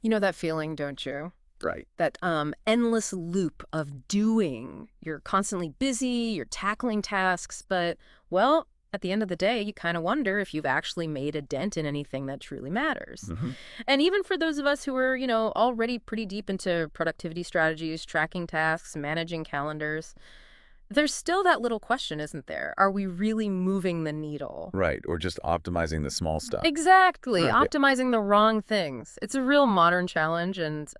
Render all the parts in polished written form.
You know that feeling, don't you? Right. That endless loop of doing. You're constantly busy, you're tackling tasks, but, well, at the end of the day, you kind of wonder if you've actually made a dent in anything that truly matters. Hmm. And even for those of us who are, already pretty deep into productivity strategies, tracking tasks, managing calendars, there's still that little question, isn't there? Are we really moving the needle? Right. Or just optimizing the small stuff. Exactly. Right. Yeah. Optimizing the wrong things. It's a real modern challenge and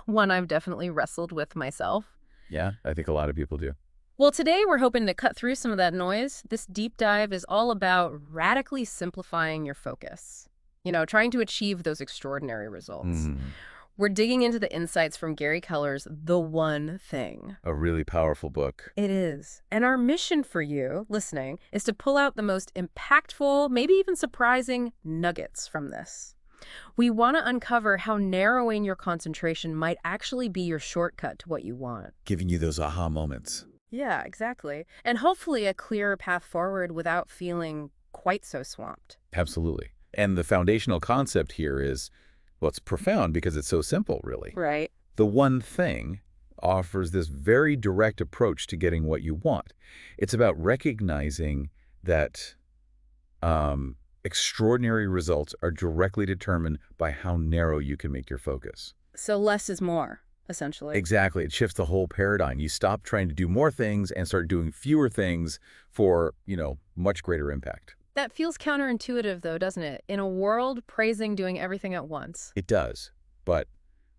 one I've definitely wrestled with myself. Yeah, I think a lot of people do. Well, today we're hoping to cut through some of that noise. This deep dive is all about radically simplifying your focus, trying to achieve those extraordinary results. Hmm. We're digging into the insights from Gary Keller's The One Thing. A really powerful book. It is. And our mission for you, listening, is to pull out the most impactful, maybe even surprising nuggets from this. We want to uncover how narrowing your concentration might actually be your shortcut to what you want. Giving you those aha moments. Yeah, exactly. And hopefully a clearer path forward without feeling quite so swamped. Absolutely. And the foundational concept here is, well, it's profound because it's so simple, really. Right. The One Thing offers this very direct approach to getting what you want. It's about recognizing that extraordinary results are directly determined by how narrow you can make your focus. So less is more, essentially. Exactly. It shifts the whole paradigm. You stop trying to do more things and start doing fewer things for, much greater impact. That feels counterintuitive, though, doesn't it? In a world praising doing everything at once. It does. But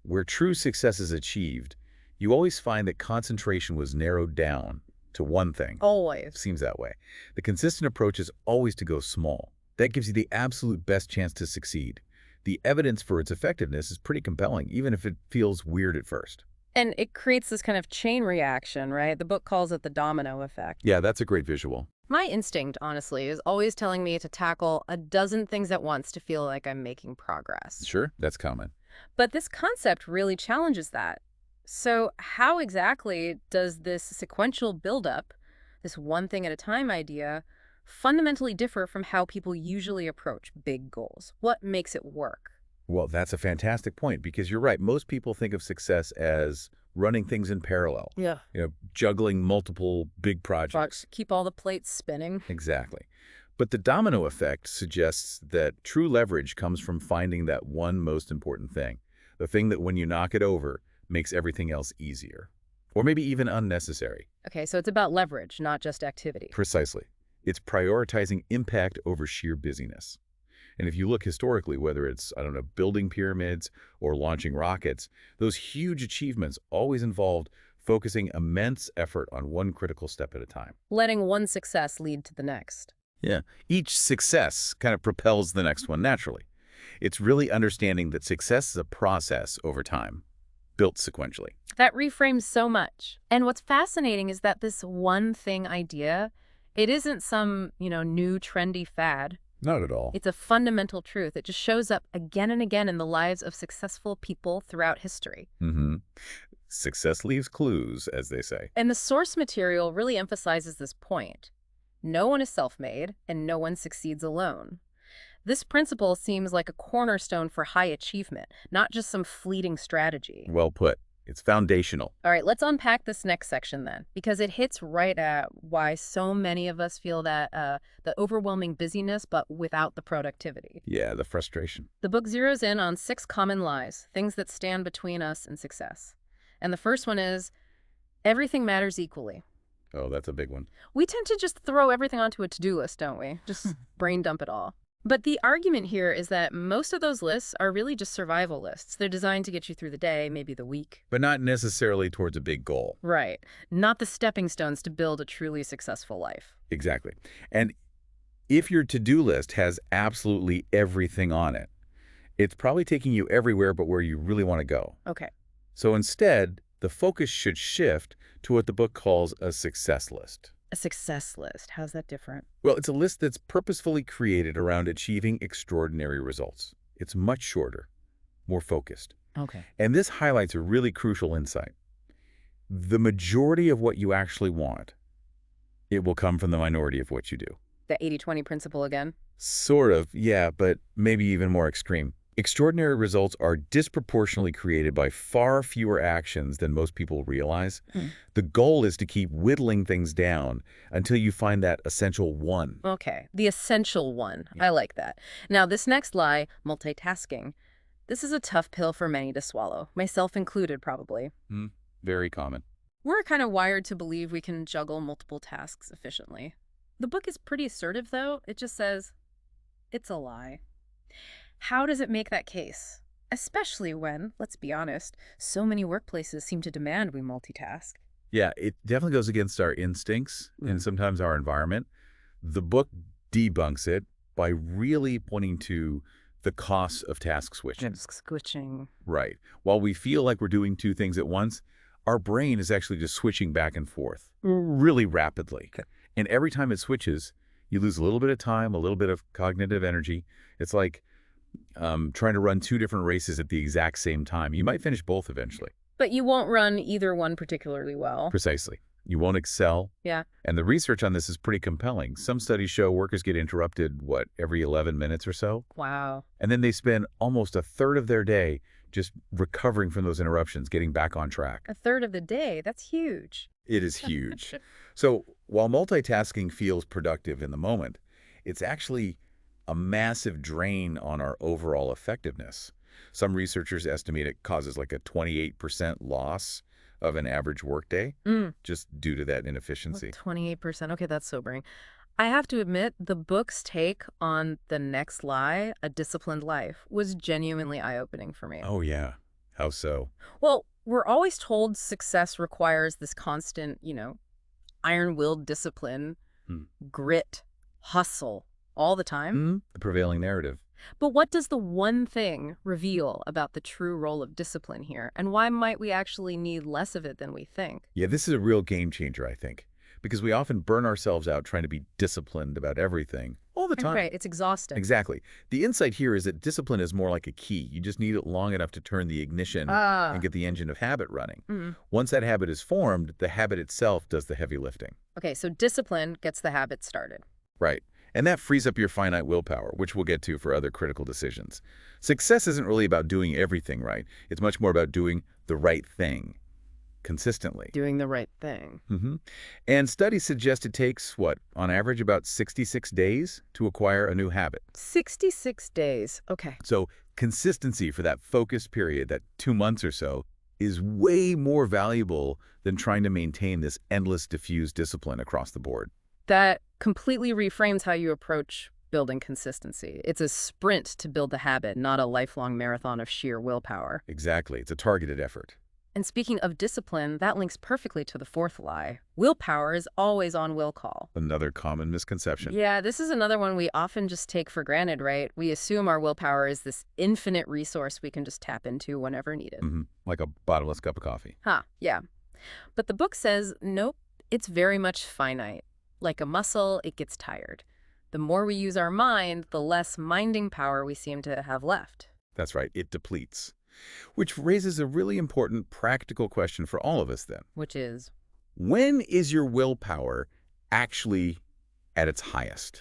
where true success is achieved, you always find that concentration was narrowed down to one thing. Always. Seems that way. The consistent approach is always to go small. That gives you the absolute best chance to succeed. The evidence for its effectiveness is pretty compelling, even if it feels weird at first. And it creates this kind of chain reaction, right? The book calls it the domino effect. Yeah, that's a great visual. My instinct, honestly, is always telling me to tackle a dozen things at once to feel like I'm making progress. Sure, that's common. But this concept really challenges that. So how exactly does this sequential buildup, this one thing at a time idea, fundamentally differ from how people usually approach big goals? What makes it work? Well, that's a fantastic point because you're right. Most people think of success as running things in parallel, Yeah. juggling multiple big projects. Keep all the plates spinning. Exactly. But the domino effect suggests that true leverage comes from finding that one most important thing, the thing that when you knock it over, makes everything else easier, or maybe even unnecessary. Okay, so it's about leverage, not just activity. Precisely. It's prioritizing impact over sheer busyness. And if you look historically, whether it's, I don't know, building pyramids or launching rockets, those huge achievements always involved focusing immense effort on one critical step at a time. Letting one success lead to the next. Yeah. Each success kind of propels the next one naturally. It's really understanding that success is a process over time, built sequentially. That reframes so much. And what's fascinating is that this one thing idea, it isn't some, new trendy fad. Not at all. It's a fundamental truth. It just shows up again and again in the lives of successful people throughout history. Mm-hmm. Success leaves clues, as they say. And the source material really emphasizes this point. No one is self-made, and no one succeeds alone. This principle seems like a cornerstone for high achievement, not just some fleeting strategy. Well put. It's foundational. All right, let's unpack this next section then, because it hits right at why so many of us feel that the overwhelming busyness, but without the productivity. Yeah, the frustration. The book zeroes in on 6 common lies, things that stand between us and success. And the first one is, everything matters equally. Oh, that's a big one. We tend to just throw everything onto a to-do list, don't we? Just brain dump it all. But the argument here is that most of those lists are really just survival lists. They're designed to get you through the day, maybe the week. But not necessarily towards a big goal. Right. Not the stepping stones to build a truly successful life. Exactly. And if your to-do list has absolutely everything on it, it's probably taking you everywhere but where you really want to go. Okay. So instead, the focus should shift to what the book calls a success list. A success list. How's that different? Well, it's a list that's purposefully created around achieving extraordinary results. It's much shorter, more focused. Okay. And this highlights a really crucial insight. The majority of what you actually want, it will come from the minority of what you do. The 80-20 principle again? Sort of, yeah, but maybe even more extreme. Extraordinary results are disproportionately created by far fewer actions than most people realize. Hmm. The goal is to keep whittling things down until you find that essential one. Okay, the essential one. Yeah. I like that. Now, this next lie, multitasking, this is a tough pill for many to swallow, myself included, probably. Hmm. Very common. We're kind of wired to believe we can juggle multiple tasks efficiently. The book is pretty assertive, though. It just says, it's a lie. How does it make that case? Especially when, let's be honest, so many workplaces seem to demand we multitask. Yeah, it definitely goes against our instincts and sometimes our environment. The book debunks it by really pointing to the costs of task switching. Switching. Right. While we feel like we're doing two things at once, our brain is actually just switching back and forth really rapidly. Okay. And every time it switches, you lose a little bit of time, a little bit of cognitive energy. It's like trying to run two different races at the exact same time. You might finish both eventually. But you won't run either one particularly well. Precisely. You won't excel. Yeah. And the research on this is pretty compelling. Some studies show workers get interrupted, every 11 minutes or so? Wow. And then they spend almost a third of their day just recovering from those interruptions, getting back on track. A third of the day. That's huge. It is huge. So while multitasking feels productive in the moment, it's actually a massive drain on our overall effectiveness. Some researchers estimate it causes like a 28% loss of an average workday just due to that inefficiency. 28%. Okay, that's sobering. I have to admit, the book's take on the next lie, a disciplined life, was genuinely eye-opening for me. Oh, yeah. How so? Well, we're always told success requires this constant, iron-willed discipline, Hmm. grit, hustle, all the time. The prevailing narrative. But what does the one thing reveal about the true role of discipline here? And why might we actually need less of it than we think? Yeah, this is a real game changer, I think, because we often burn ourselves out trying to be disciplined about everything all the time. Right, it's exhausting. Exactly. The insight here is that discipline is more like a key. You just need it long enough to turn the ignition and get the engine of habit running. Once that habit is formed, the habit itself does the heavy lifting. Okay, so discipline gets the habit started. Right. And that frees up your finite willpower, which we'll get to for other critical decisions. Success isn't really about doing everything right. It's much more about doing the right thing consistently. Doing the right thing. And studies suggest it takes, on average about 66 days to acquire a new habit. 66 days. Okay. So consistency for that focused period, that 2 months or so, is way more valuable than trying to maintain this endless diffuse discipline across the board. That completely reframes how you approach building consistency. It's a sprint to build the habit, not a lifelong marathon of sheer willpower. Exactly. It's a targeted effort. And speaking of discipline, that links perfectly to the fourth lie. Willpower is always on will call. Another common misconception. Yeah, this is another one we often just take for granted, right? We assume our willpower is this infinite resource we can just tap into whenever needed. Like a bottomless cup of coffee. Yeah. But the book says, nope, it's very much finite. Like a muscle, it gets tired. The more we use our mind, the less minding power we seem to have left. That's right. It depletes. Which raises a really important practical question for all of us then. Which is? When is your willpower actually at its highest?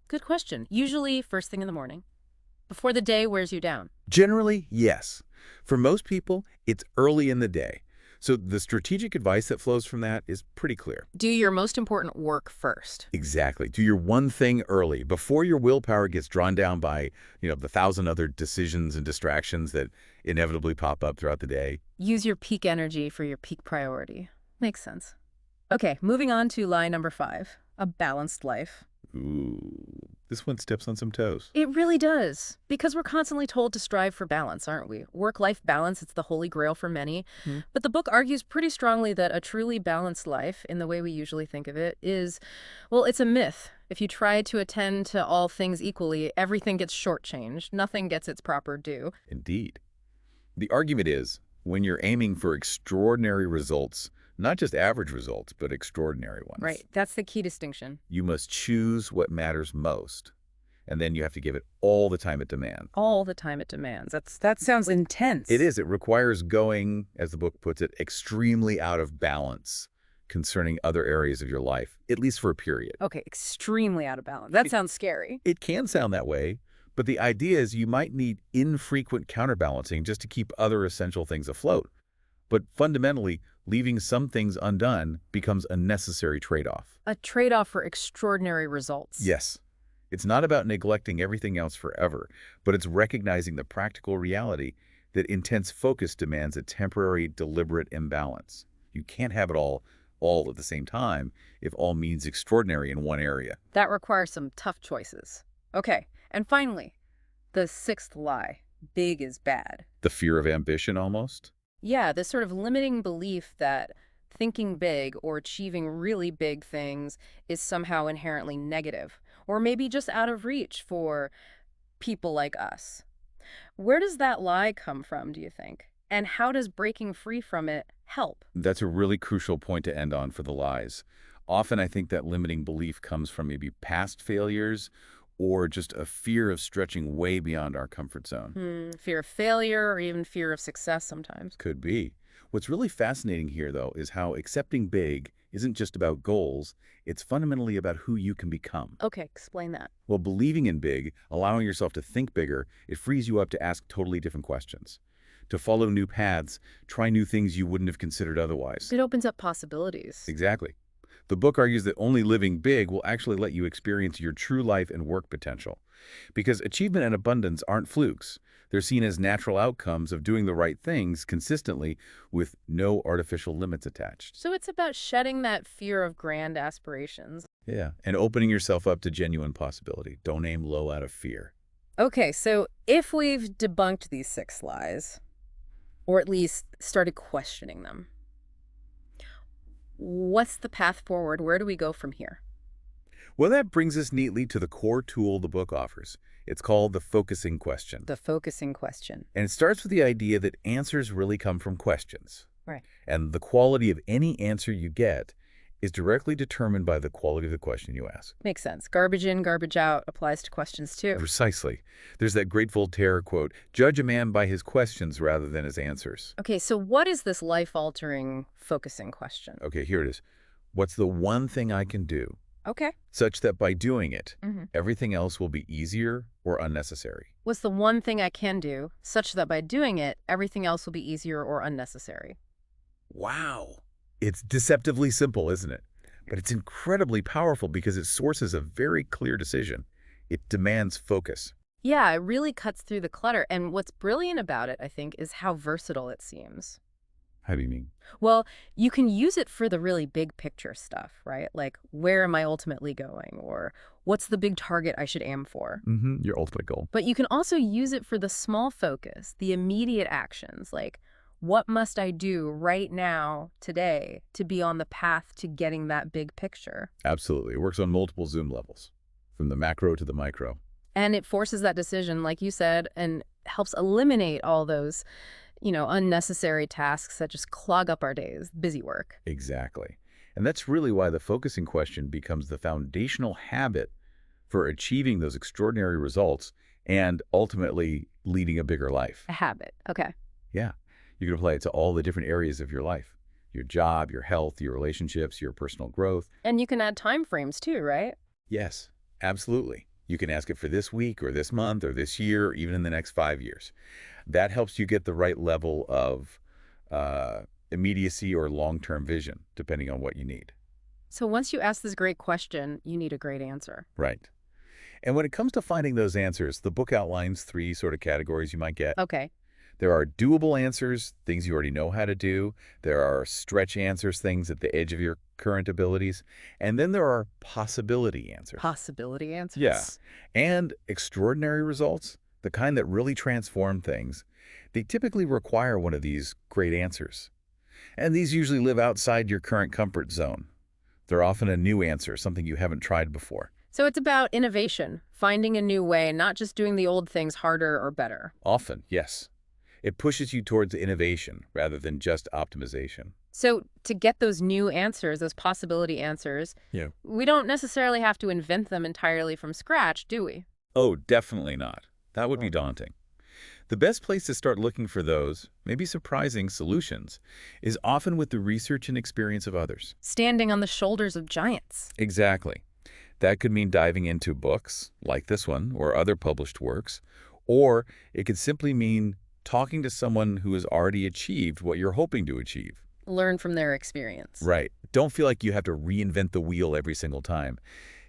Good question. Usually first thing in the morning, before the day wears you down. Generally, yes. For most people, it's early in the day. So the strategic advice that flows from that is pretty clear. Do your most important work first. Exactly. Do your one thing early, before your willpower gets drawn down by, the 1,000 other decisions and distractions that inevitably pop up throughout the day. Use your peak energy for your peak priority. Makes sense. Okay, moving on to lie number 5, a balanced life. Ooh, this one steps on some toes. It really does, because we're constantly told to strive for balance, aren't we? Work-life balance, it's the holy grail for many. But the book argues pretty strongly that a truly balanced life, in the way we usually think of it, is, well, it's a myth. If you try to attend to all things equally, everything gets shortchanged. Nothing gets its proper due. Indeed. The argument is, when you're aiming for extraordinary results, not just average results, but extraordinary ones. Right, that's the key distinction. You must choose what matters most, and then you have to give it all the time it demands. All the time it demands. That sounds intense. It is. It requires going, as the book puts it, extremely out of balance concerning other areas of your life, at least for a period. Okay, extremely out of balance. That sounds scary. It can sound that way, But the idea is you might need infrequent counterbalancing just to keep other essential things afloat. But fundamentally, leaving some things undone becomes a necessary trade-off. A trade-off for extraordinary results. Yes, it's not about neglecting everything else forever, but it's recognizing the practical reality that intense focus demands a temporary, deliberate imbalance. You can't have it all at the same time if all means extraordinary in one area. That requires some tough choices. Okay, and finally, the sixth lie. Big is bad. The fear of ambition, almost? Yeah, this sort of limiting belief that thinking big or achieving really big things is somehow inherently negative, or maybe just out of reach for people like us. Where does that lie come from, do you think? And how does breaking free from it help? That's a really crucial point to end on for the lies. Often I think that limiting belief comes from maybe past failures or just a fear of stretching way beyond our comfort zone. Fear of failure or even fear of success sometimes. Could be. What's really fascinating here, though, is how accepting big isn't just about goals, it's fundamentally about who you can become. Okay, explain that. Well, believing in big, allowing yourself to think bigger, it frees you up to ask totally different questions, to follow new paths, try new things you wouldn't have considered otherwise. It opens up possibilities. Exactly. The book argues that only living big will actually let you experience your true life and work potential. Because achievement and abundance aren't flukes. They're seen as natural outcomes of doing the right things consistently with no artificial limits attached. So it's about shedding that fear of grand aspirations. Yeah, and opening yourself up to genuine possibility. Don't aim low out of fear. Okay, so if we've debunked these six lies, or at least started questioning them, what's the path forward? Where do we go from here? Well, that brings us neatly to the core tool the book offers. It's called the focusing question. The focusing question. And it starts with the idea that answers really come from questions. Right. And the quality of any answer you get is directly determined by the quality of the question you ask. Makes sense. Garbage in, garbage out applies to questions too. Precisely. There's that great Voltaire quote, "Judge a man by his questions rather than his answers." Okay, so what is this life-altering focusing question? Okay, here it is. What's the one thing I can do Okay. such that by doing it, hmm everything else will be easier or unnecessary? What's the one thing I can do such that by doing it, everything else will be easier or unnecessary? Wow. It's deceptively simple, isn't it? But it's incredibly powerful because it sources a very clear decision. It demands focus. Yeah, it really cuts through the clutter. And what's brilliant about it, I think, is how versatile it seems. How do you mean? Well, you can use it for the really big picture stuff, right? Like, where am I ultimately going? Or what's the big target I should aim for? Your ultimate goal. But you can also use it for the small focus, the immediate actions, like, what must I do right now, today, to be on the path to getting that big picture? Absolutely. It works on multiple zoom levels, from the macro to the micro. And it forces that decision, like you said, and helps eliminate all those, unnecessary tasks that just clog up our days, busy work. Exactly. And that's really why the focusing question becomes the foundational habit for achieving those extraordinary results and ultimately leading a bigger life. A habit. Okay. Yeah. You can apply it to all the different areas of your life. Your job, your health, your relationships, your personal growth. And you can add time frames too, right? Yes, absolutely. You can ask it for this week or this month or this year or even in the next 5 years. That helps you get the right level of immediacy or long-term vision, depending on what you need. So once you ask this great question, you need a great answer. Right. And when it comes to finding those answers, the book outlines 3 sort of categories you might get. Okay. There are doable answers, things you already know how to do. There are stretch answers, things at the edge of your current abilities. And then there are possibility answers. Possibility answers? Yeah. And extraordinary results, the kind that really transform things, they typically require one of these great answers. And these usually live outside your current comfort zone. They're often a new answer, something you haven't tried before. So it's about innovation, finding a new way, not just doing the old things harder or better. Often, yes. It pushes you towards innovation rather than just optimization. So to get those new answers, those possibility answers, Yeah. we don't necessarily have to invent them entirely from scratch, do we? Oh, definitely not. That would be daunting. The best place to start looking for those, maybe surprising, solutions is often with the research and experience of others. Standing on the shoulders of giants. Exactly. That could mean diving into books like this one or other published works, or it could simply mean talking to someone who has already achieved what you're hoping to achieve. Learn from their experience. Right. Don't feel like you have to reinvent the wheel every single time.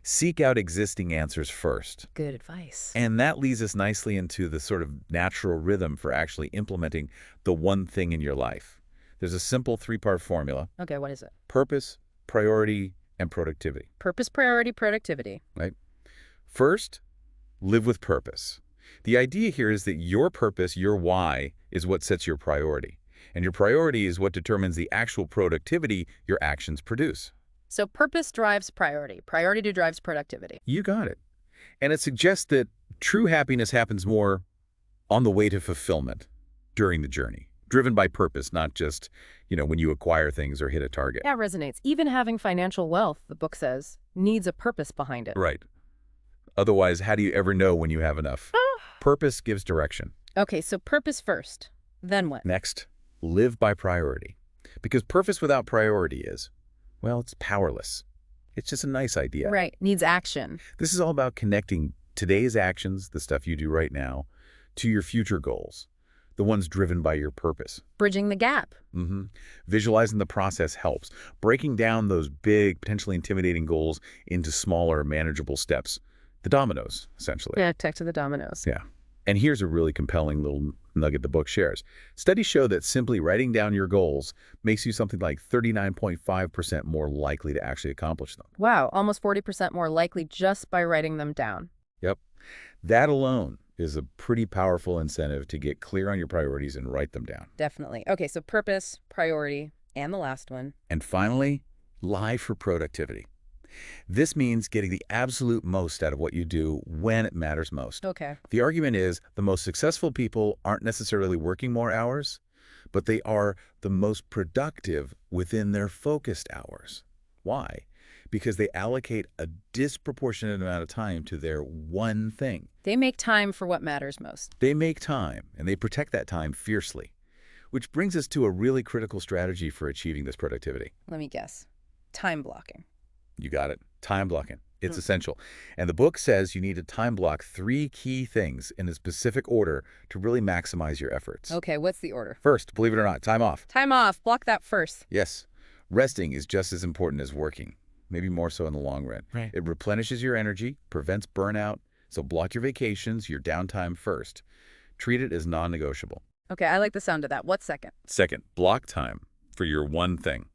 Seek out existing answers first. Good advice. And that leads us nicely into the sort of natural rhythm for actually implementing the one thing in your life. There's a simple three-part formula: Okay, what is it? purpose, priority, and productivity. Purpose, priority, productivity. Right? First, live with purpose. The idea here is that your purpose, your why, is what sets your priority. And your priority is what determines the actual productivity your actions produce. So purpose drives priority. Priority drives productivity. You got it. And it suggests that true happiness happens more on the way to fulfillment during the journey, driven by purpose, not just, when you acquire things or hit a target. That resonates. Even having financial wealth, the book says, needs a purpose behind it. Right. Otherwise, how do you ever know when you have enough? Purpose gives direction. Okay, so purpose first. Then what? Next, live by priority. Because purpose without priority is, well, it's powerless. It's just a nice idea. Right, needs action. This is all about connecting today's actions, the stuff you do right now, to your future goals, the ones driven by your purpose. Bridging the gap. Visualizing the process helps. Breaking down those big, potentially intimidating goals into smaller, manageable steps. The dominoes, essentially. Yeah, tech to the dominoes. Yeah. And here's a really compelling little nugget the book shares. Studies show that simply writing down your goals makes you something like 39.5% more likely to actually accomplish them. Wow, almost 40% more likely just by writing them down. Yep. That alone is a pretty powerful incentive to get clear on your priorities and write them down. Definitely. Okay, so purpose, priority, and the last one. And finally, live for productivity. This means getting the absolute most out of what you do when it matters most. Okay. The argument is the most successful people aren't necessarily working more hours, but they are the most productive within their focused hours. Why? Because they allocate a disproportionate amount of time to their one thing. They make time for what matters most. They make time, and they protect that time fiercely. Which brings us to a really critical strategy for achieving this productivity. Let me guess. Time blocking. You got it. Time blocking. It's essential. And the book says you need to time block 3 key things in a specific order to really maximize your efforts. Okay, what's the order? First, believe it or not, time off. Time off. Block that first. Yes. Resting is just as important as working, maybe more so in the long run. Right. It replenishes your energy, prevents burnout, so block your vacations, your downtime first. Treat it as non-negotiable. Okay, I like the sound of that. What's second? Second, block time for your one thing.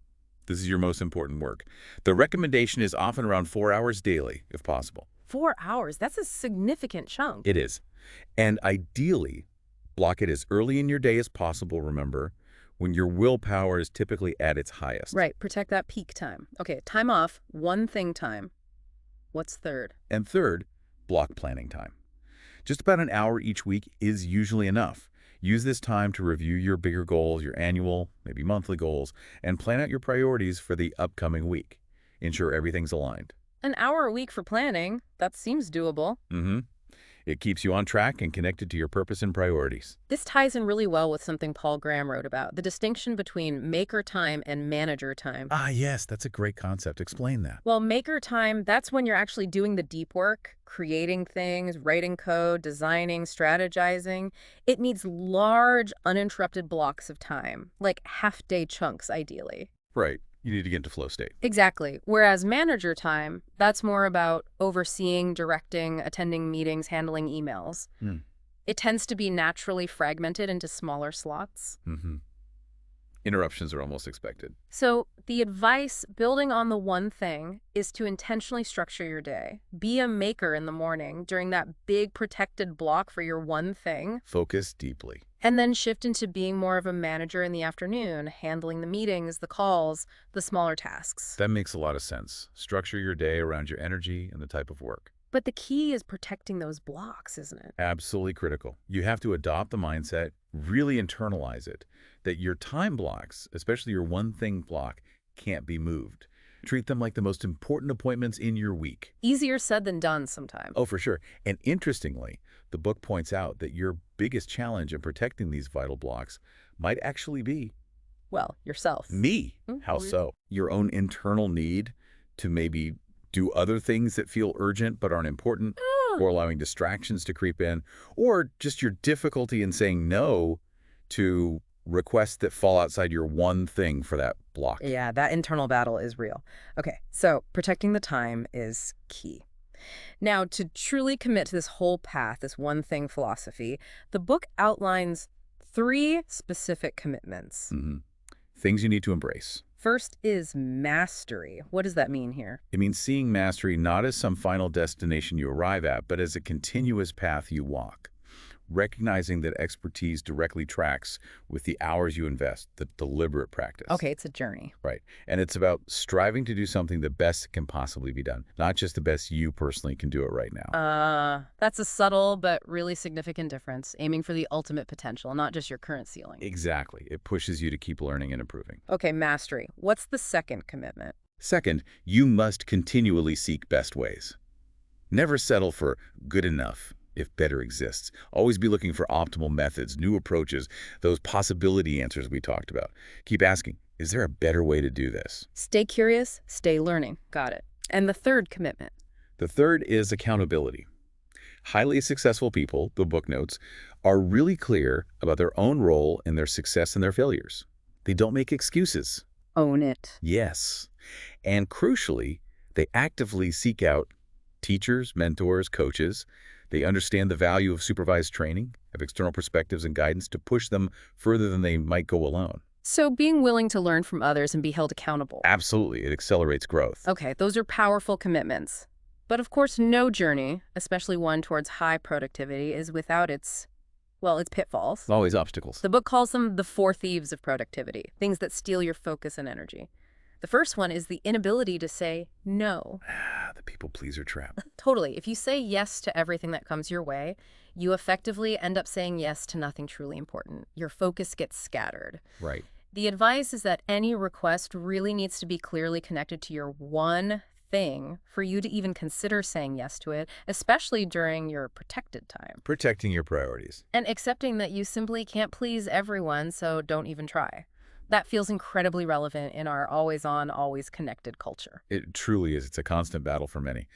This is your most important work. The recommendation is often around 4 hours daily, if possible. 4 hours. That's a significant chunk. It is. And ideally, block it as early in your day as possible, remember, when your willpower is typically at its highest. Right. Protect that peak time. Okay, time off. One thing time. What's third? And third, block planning time. Just about an hour each week is usually enough. Use this time to review your bigger goals, your annual, maybe monthly goals, and plan out your priorities for the upcoming week. Ensure everything's aligned. An hour a week for planning. That seems doable. It keeps you on track and connected to your purpose and priorities. This ties in really well with something Paul Graham wrote about, the distinction between maker time and manager time. Ah, yes, that's a great concept. Explain that. Well, maker time, that's when you're actually doing the deep work, creating things, writing code, designing, strategizing. It needs large, uninterrupted blocks of time, like half-day chunks, ideally. Right. You need to get into flow state. Exactly. Whereas manager time, that's more about overseeing, directing, attending meetings, handling emails. It tends to be naturally fragmented into smaller slots. Interruptions are almost expected. So the advice, building on the one thing, is to intentionally structure your day. Be a maker in the morning during that big protected block for your one thing. Focus deeply. And then shift into being more of a manager in the afternoon, handling the meetings, the calls, the smaller tasks. That makes a lot of sense. Structure your day around your energy and the type of work. But the key is protecting those blocks, isn't it? Absolutely critical. You have to adopt the mindset, really internalize it, that your time blocks, especially your one thing block, can't be moved. Treat them like the most important appointments in your week. Easier said than done sometimes. Oh, for sure. And interestingly, the book points out that your biggest challenge in protecting these vital blocks might actually be Well, yourself. me. How so? Your own internal need to maybe do other things that feel urgent but aren't important, Ah, or allowing distractions to creep in, or just your difficulty in saying no to requests that fall outside your one thing for that block. yeah, that internal battle is real. Okay, so protecting the time is key. Now, to truly commit to this whole path, this one thing philosophy, the book outlines three specific commitments. hmm Things you need to embrace. First is mastery. What does that mean here? It means seeing mastery not as some final destination you arrive at, but as a continuous path you walk. Recognizing that expertise directly tracks with the hours you invest, the deliberate practice. Okay, it's a journey. Right. And it's about striving to do something the best that can possibly be done, not just the best you personally can do it right now. That's a subtle but really significant difference, aiming for the ultimate potential, not just your current ceiling. Exactly. It pushes you to keep learning and improving. Okay, mastery. What's the second commitment? Second, you must continually seek best ways. Never settle for good enough if better exists. Always be looking for optimal methods, new approaches, those possibility answers we talked about. Keep asking, is there a better way to do this? Stay curious, stay learning. Got it. And the third commitment. The third is accountability. Highly successful people, the book notes, are really clear about their own role in their success and their failures. They don't make excuses. Own it. Yes. And crucially, they actively seek out teachers, mentors, coaches. They understand the value of supervised training, of external perspectives and guidance to push them further than they might go alone. So being willing to learn from others and be held accountable. Absolutely, it accelerates growth. Okay, those are powerful commitments. But of course, no journey, especially one towards high productivity, is without its pitfalls. Always obstacles. The book calls them the four thieves of productivity, things that steal your focus and energy. The first one is the inability to say no. The people pleaser trap. Totally. If you say yes to everything that comes your way, you effectively end up saying yes to nothing truly important. Your focus gets scattered. Right. The advice is that any request really needs to be clearly connected to your one thing for you to even consider saying yes to it, especially during your protected time. Protecting your priorities. And accepting that you simply can't please everyone, so don't even try. That feels incredibly relevant in our always-on, always-connected culture. It truly is. It's a constant battle for many.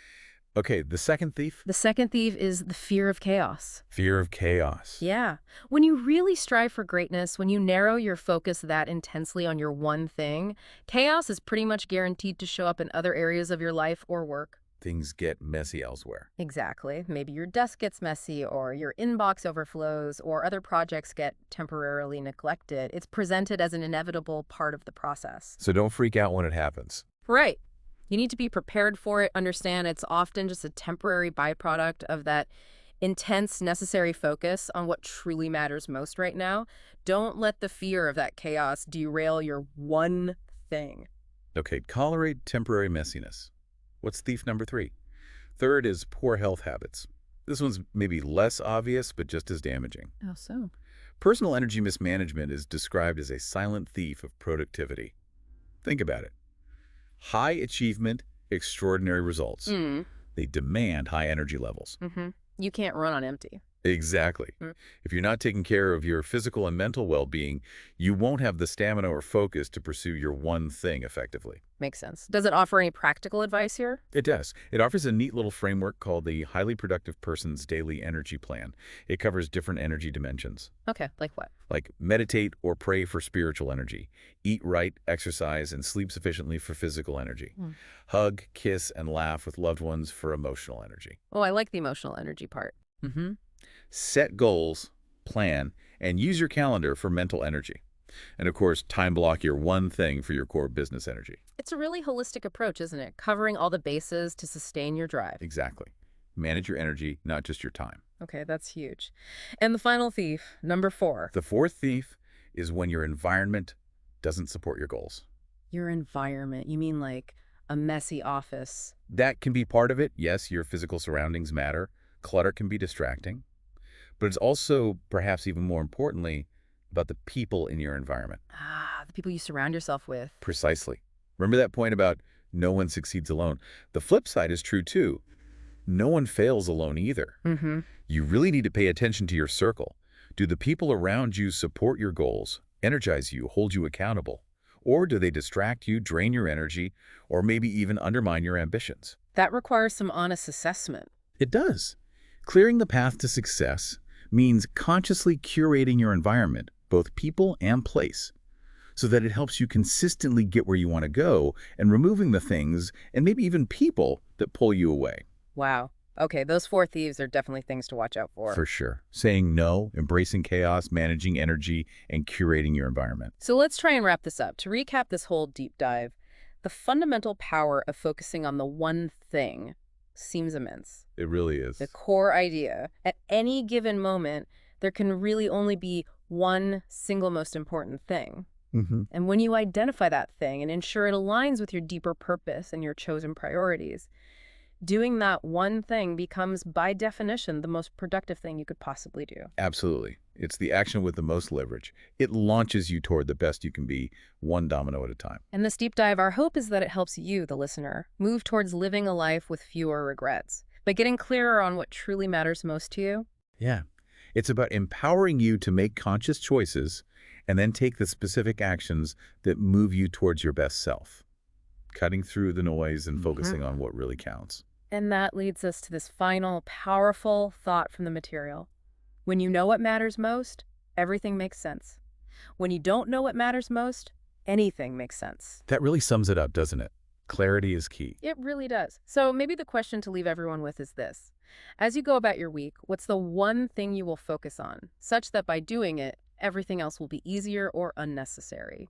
Okay, the second thief? The second thief is the fear of chaos. Fear of chaos. Yeah. When you really strive for greatness, when you narrow your focus that intensely on your one thing, chaos is pretty much guaranteed to show up in other areas of your life or work. Things get messy elsewhere. Exactly. Maybe your desk gets messy, or your inbox overflows, or other projects get temporarily neglected. It's presented as an inevitable part of the process. So don't freak out when it happens. Right. You need to be prepared for it, understand it's often just a temporary byproduct of that intense, necessary focus on what truly matters most right now. Don't let the fear of that chaos derail your one thing. Okay, tolerate temporary messiness. What's thief number 3? Third is poor health habits. This one's maybe less obvious, but just as damaging. How so? Personal energy mismanagement is described as a silent thief of productivity. Think about it. High achievement, extraordinary results. They demand high energy levels. You can't run on empty. Exactly. Mm. If you're not taking care of your physical and mental well-being, you won't have the stamina or focus to pursue your one thing effectively. Makes sense. Does it offer any practical advice here? It does. It offers a neat little framework called the Highly Productive Person's Daily Energy Plan. It covers different energy dimensions, Okay, like what? like meditate or pray for spiritual energy, eat right, exercise, and sleep sufficiently for physical energy, hug, kiss, and laugh with loved ones for emotional energy. Oh, I like the emotional energy part. Set goals, plan, and use your calendar for mental energy. And of course, time block your one thing for your core business energy. It's a really holistic approach, isn't it? Covering all the bases to sustain your drive. Exactly. Manage your energy, not just your time. Okay, that's huge. And the final thief, number 4. The fourth thief is when your environment doesn't support your goals. Your environment. You mean like a messy office? That can be part of it. Yes, your physical surroundings matter. Clutter can be distracting. But it's also, perhaps even more importantly, about the people in your environment. The people you surround yourself with. Precisely. Remember that point about no one succeeds alone? The flip side is true too. No one fails alone either. You really need to pay attention to your circle. Do the people around you support your goals, energize you, hold you accountable? Or do they distract you, drain your energy, or maybe even undermine your ambitions? That requires some honest assessment. It does. Clearing the path to success means consciously curating your environment, both people and place, so that it helps you consistently get where you want to go and removing the things and maybe even people that pull you away. Wow. Okay, those four thieves are definitely things to watch out for. For sure. Saying no, embracing chaos, managing energy, and curating your environment. So let's try and wrap this up. To recap this whole deep dive, the fundamental power of focusing on the one thing seems immense. It really The is. core idea, at any given moment, there can really only be one single most important thing. Hmm. And when you identify that thing and ensure it aligns with your deeper purpose and your chosen priorities, doing that one thing becomes, by definition, the most productive thing you could possibly do. Absolutely. It's the action with the most leverage. It launches you toward the best you can be, one domino at a time. And this deep dive, our hope is that it helps you, the listener, move towards living a life with fewer regrets. By getting clearer on what truly matters most to you. Yeah. It's about empowering you to make conscious choices and then take the specific actions that move you towards your best self, cutting through the noise and focusing on what really counts. And that leads us to this final, powerful thought from the material. When you know what matters most, everything makes sense. When you don't know what matters most, anything makes sense. That really sums it up, doesn't it? Clarity is key. It really does. So maybe the question to leave everyone with is this. As you go about your week, what's the one thing you will focus on, such that by doing it, everything else will be easier or unnecessary?